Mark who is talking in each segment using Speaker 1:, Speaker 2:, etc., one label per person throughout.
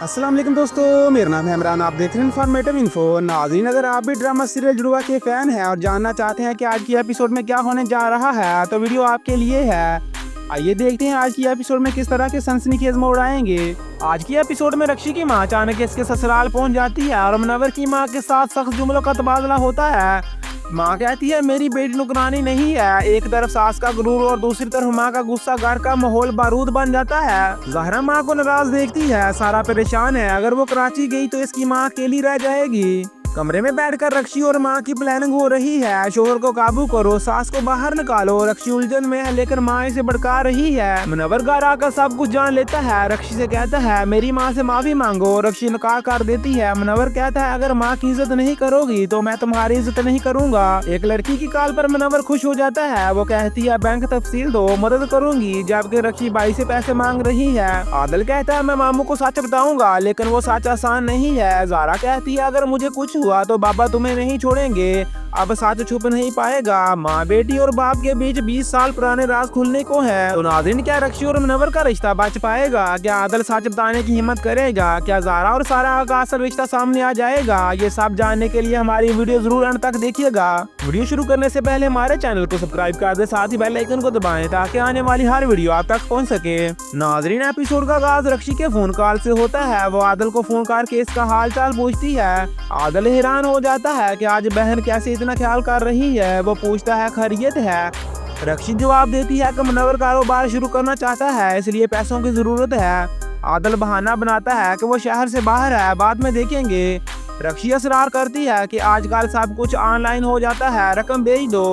Speaker 1: अस्सलाम वालेकुम दोस्तों, मेरा नाम है इमरान। आप देख रहे हैं इन्फॉर्मेटिव इन्फो। नाज़रीन, अगर आप भी ड्रामा सीरियल जुड़वा के फ़ैन हैं और जानना चाहते हैं कि आज की एपिसोड में क्या होने जा रहा है, तो वीडियो आपके लिए है। आइए देखते हैं आज की एपिसोड में किस तरह के सनसनीखेज मोड़ आएंगे। आज की एपिसोड में रक्षी की मां अचानक इसके ससुराल पहुंच जाती है और मुनव्वर की मां के साथ सख्त जुमलों का तबादला होता है। माँ कहती है मेरी बेटी नुकरानी नहीं है। एक तरफ सास का गुरूर और दूसरी तरफ माँ का गुस्सा, घर का माहौल बारूद बन जाता है। ज़हरा माँ को नाराज देखती है, सारा परेशान है। अगर वो कराची गई तो इसकी माँ अकेली रह जाएगी। कमरे में बैठकर रक्षी और माँ की प्लानिंग हो रही है। शोहर को काबू करो, सास को बाहर निकालो। रक्षी उलझन में है लेकर माँ इसे भड़का रही है। मुनव्वर घर आकर सब कुछ जान लेता है। रक्षी से कहता है मेरी माँ से माफी मांगो। रक्षी इनकार कर देती है। मुनव्वर कहता है अगर माँ की इज्जत नहीं करोगी तो मैं तुम्हारी इज्जत नहीं करूंगा। एक लड़की की कॉल पर मुनव्वर खुश हो जाता है। वो कहती है बैंक तफसील दो, मदद करूंगी। जबकि रक्षी भाई से पैसे मांग रही है। आदिल कहता है मैं मामू को सच बताऊंगा, लेकिन वो सच आसान नहीं है। ज़ारा कहती है अगर मुझे कुछ हुआ तो बाबा तुम्हें नहीं छोड़ेंगे। अब सच छुप नहीं पाएगा। माँ बेटी और बाप के बीच 20 साल पुराने राज खुलने को है। तो नाज़रीन, क्या रक्षी और मुनव्वर का रिश्ता बच पाएगा? क्या आदिल सच बताने की हिम्मत करेगा? क्या ज़ारा और सारा का असल रिश्ता सामने आ जाएगा? ये सब जानने के लिए हमारी वीडियो जरूर अंत तक देखिएगा। वीडियो शुरू करने से पहले हमारे चैनल को सब्सक्राइब कर दे, साथ ही बेल आइकन को दबाएं ताकि आने वाली हर वीडियो आप तक पहुँच सके। नाज़रीन, एपिसोड का आगाज रक्षी के फोन कॉल से होता है। वो आदिल को फोन करके इसका हाल चाल पूछती है। आदिल हैरान हो जाता है कि आज बहन कैसे इतना ख्याल कर रही है। वो पूछता है खैरियत है? रक्षी जवाब देती है कि मुनव्वर कारोबार शुरू करना चाहता है, इसलिए पैसों की जरूरत है। आदिल बहाना बनाता है कि वो शहर से बाहर है, बाद में देखेंगे। रक्षी असरार करती है कि आजकल सब कुछ ऑनलाइन हो जाता है, रकम भेज दो।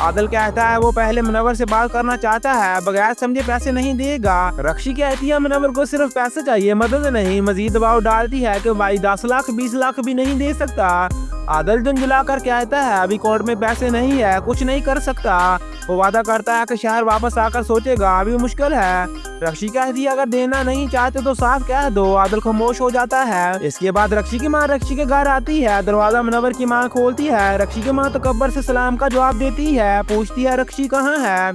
Speaker 1: आदिल कहता है वो पहले मुनव्वर से बात करना चाहता है, बगैर समझे पैसे नहीं देगा। रक्षी कहती है मुनव्वर को सिर्फ पैसे चाहिए, मदद नहीं। मजीद दबाव डालती है कि भाई 10 लाख 20 लाख भी नहीं दे सकता। आदिल झुंझुला कर कहता है अभी कोर्ट में पैसे नहीं है, कुछ नहीं कर सकता। वो वादा करता है कि शहर वापस आकर सोचेगा, अभी मुश्किल है। रक्षी कहती है अगर देना नहीं चाहते तो साफ कह दो। आदिल खामोश हो जाता है। इसके बाद रक्षी की माँ रक्षी के घर आती है। दरवाजा मुनव्वर की माँ खोलती है। रक्षी की माँ तकब्बर से सलाम का जवाब देती है। पूछती है रक्षी कहाँ है?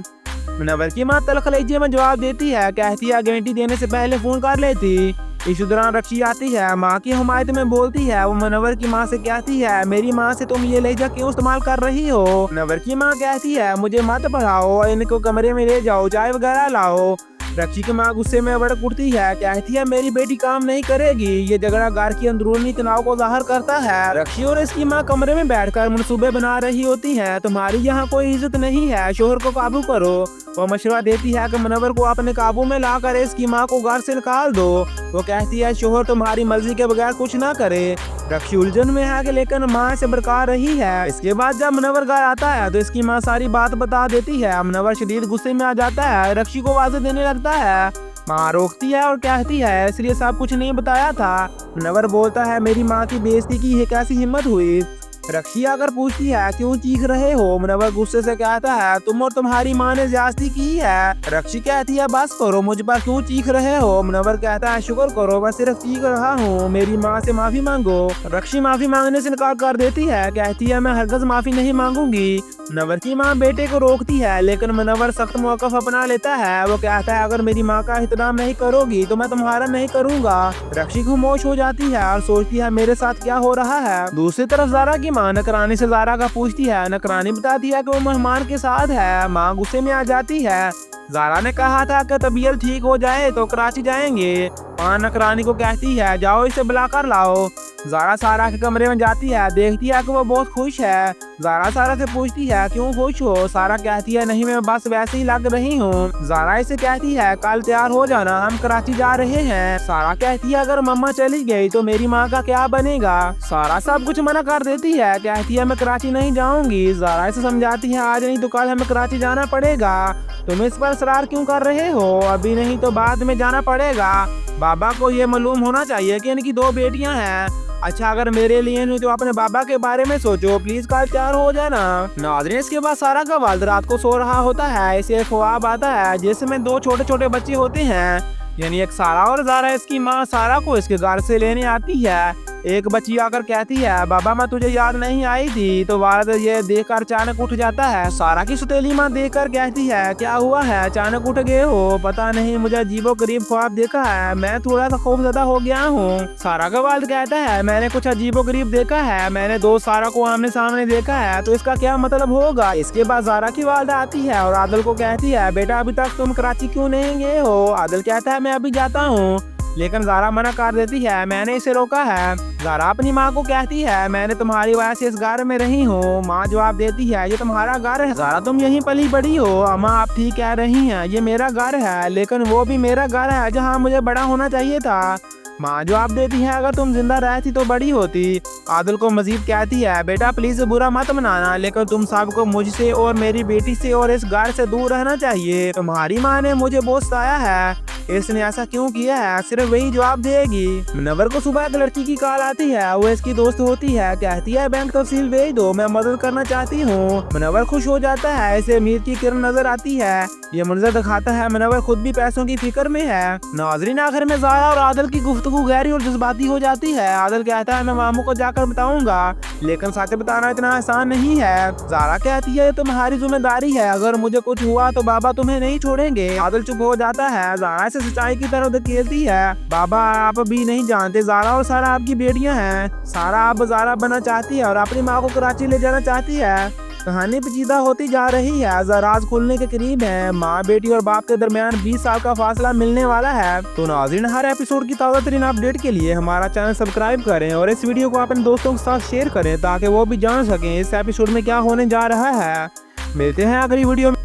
Speaker 1: मुनव्वर की माँ तल्ख लहजे में जवाब देती है। कहती है गारंटी देने से पहले फोन कर लेती। इस दौरान रक्षी आती है, माँ की हिमायत में बोलती है। वो मुनव्वर की माँ से कहती है मेरी माँ से तुम ये लहजा क्यों इस्तेमाल कर रही हो? मुनव्वर की माँ कहती है मुझे मत पढ़ाओ, इनको कमरे में ले जाओ, चाय वगैरह लाओ। रक्षी की माँ गुस्से में भड़क उठती है। कहती है मेरी बेटी काम नहीं करेगी। ये झगड़ा घर की अंदरूनी तनाव को जाहिर करता है। रक्षी और इसकी माँ कमरे में बैठकर मंसूबे बना रही होती है। तुम्हारी यहाँ कोई इज्जत नहीं है, शोहर को काबू करो। वो मशवरा देती है कि मुनव्वर को अपने काबू में लाकर इसकी माँ को घर से निकाल दो। वो कहती है शोहर तुम्हारी मर्जी के बगैर कुछ ना करे। रक्षी उलझन में है कि लेकिन माँ से भड़का रही है। इसके बाद जब मुनव्वर घर आता है तो इसकी माँ सारी बात बता देती है। मुनव्वर शदीद गुस्से में आ जाता है, रक्षी को आवाज़ें देने लगता है। माँ रोकती है और कहती है इसलिए सब कुछ नहीं बताया था। मुनव्वर बोलता है मेरी माँ की बेइज्जती की है कैसी हिम्मत हुई? रक्षी आकर पूछती है क्यों चीख रहे हो? मुनव्वर गुस्से से कहता है तुम और तुम्हारी माँ ने ज्यादती की है। रक्षी कहती है बस करो, मुझ पर क्यों चीख रहे हो? मुनव्वर कहता है शुक्र करो, मैं सिर्फ चीख रहा हूँ, मेरी माँ से माफी मांगो। रक्षी माफी मांगने से इनकार कर देती है। कहती है मैं हरगिज़ माफी नहीं मांगूंगी। मुनव्वर की माँ बेटे को रोकती है, लेकिन मुनव्वर सख्त मौक़िफ़ अपना लेता है। वो कहता है अगर मेरी माँ का एहतराम नहीं करोगी तो मैं तुम्हारा नहीं करूंगा। रक्षी खामोश हो जाती है और सोचती है मेरे साथ क्या हो रहा है। दूसरी तरफ ज़ारा की माँ नकरानी से ज़ारा का पूछती है। नकरानी बताती है कि वो मेहमान के साथ है। माँ गुस्से में आ जाती है। ज़ारा ने कहा था कि तबीयत ठीक हो जाए तो कराची जाएंगे। माँ नकरानी को कहती है जाओ इसे बुला कर लाओ। ज़ारा सारा के कमरे में जाती है, देखती है कि वो बहुत खुश है। ज़ारा सारा से पूछती है क्यों खुश हो? सारा कहती है नहीं मैं बस वैसे ही लग रही हूँ। ज़ारा इसे कहती है कल तैयार हो जाना, हम कराची जा रहे हैं। सारा कहती है अगर मम्मा चली गई तो मेरी माँ का क्या बनेगा? सारा सब कुछ मना कर देती है। कहती है मैं कराची नहीं जाऊंगी। ज़ारा इसे समझाती है आज नहीं तो कल हमें कराची जाना पड़ेगा। तुम इस पर इसरार क्यों कर रहे हो? अभी नहीं तो बाद में जाना पड़ेगा। बाबा को ये मालूम होना चाहिए कि इनकी 2 बेटियां हैं। अच्छा अगर मेरे लिए नहीं तो अपने बाबा के बारे में सोचो, प्लीज कल तैयार हो जाना। नाज़रीन, इसके बाद सारा का वालिद रात को सो रहा होता है। इसे ख्वाब आता है जिसमें 2 छोटे छोटे बच्चे होते हैं, यानी एक सारा और ज़ारा। इसकी माँ सारा को इसके घर से लेने आती है। एक बच्ची आकर कहती है, बाबा मैं तुझे याद नहीं आई थी। तो वालिद ये देखकर अचानक उठ जाता है। सारा की सौतेली माँ देखकर कहती है, क्या हुआ है, अचानक उठ गए हो? पता नहीं, मुझे अजीबोगरीब ख्वाब देखा है, मैं थोड़ा सा खौफजदा हो गया हूँ। सारा का वालिद कहता है, मैंने कुछ अजीबोगरीब देखा है, मैंने दोस्त सारा को आमने सामने देखा है, तो इसका क्या मतलब होगा? इसके बाद ज़ारा की वालिदा आती है और आदिल को कहती है, बेटा अभी तक तुम कराची क्यों नहीं गए हो? आदिल कहता है, मैं अभी जाता हूँ, लेकिन ज़ारा मना कर देती है, मैंने इसे रोका है। ज़ारा अपनी माँ को कहती है, मैंने तुम्हारी वजह से इस घर में रही हूँ। माँ जवाब देती है, ये तुम्हारा घर है ज़ारा, तुम यहीं पली बड़ी हो। अम्मा आप ठीक कह रही हैं, ये मेरा घर है, लेकिन वो भी मेरा घर है जहाँ मुझे बड़ा होना चाहिए था। माँ जवाब देती है, अगर तुम जिंदा रहती तो बड़ी होती। आदिल को मजीद कहती है, बेटा प्लीज बुरा मत मनाना, लेकिन तुम सबको मुझसे और मेरी बेटी से और इस घर से दूर रहना चाहिए। तुम्हारी माँ ने मुझे बहुत सताया है, इसने ऐसा क्यों किया है, सिर्फ वही जवाब देगी। मुनव्वर को सुबह एक लड़की की कॉल आती है, वो इसकी दोस्त होती है, कहती है बैंक तफसील भेज दो, मैं मदद करना चाहती हूँ। मुनव्वर खुश हो जाता है, इसे उम्मीद की किरण नजर आती है। ये मंजर दिखाता है मुनव्वर खुद भी पैसों की फिक्र में है। नाज़रीन आखिर में ज़ारा और आदिल की गुफ्तगू गहरी और जज्बाती हो जाती है। आदिल कहता है, मैं मामू को जाकर बताऊंगा, लेकिन सच बताना इतना आसान नहीं है। ज़ारा कहती है, तुम्हारी जिम्मेदारी है, अगर मुझे कुछ हुआ तो बाबा तुम्हें नहीं छोड़ेंगे। आदिल चुप हो जाता है, ज़ारा से सच्चाई की तरफ धकेलती है, बाबा आप भी नहीं जानते, ज़ारा और सारा आपकी बेटियां हैं। सारा अब ज़ारा बनना चाहती है और अपनी माँ को कराची ले जाना चाहती है। कहानी पेचीदा होती जा रही है, राज खुलने के करीब है। माँ बेटी और बाप के दरमियान 20 साल का फासला मिलने वाला है। तो नाज़रीन हर एपिसोड की ताज़ा तरीन अपडेट के लिए हमारा चैनल सब्सक्राइब करें और इस वीडियो को अपने दोस्तों के साथ शेयर करें, ताकि वो भी जान सकें इस एपिसोड में क्या होने जा रहा है। मिलते हैं अगली वीडियो में।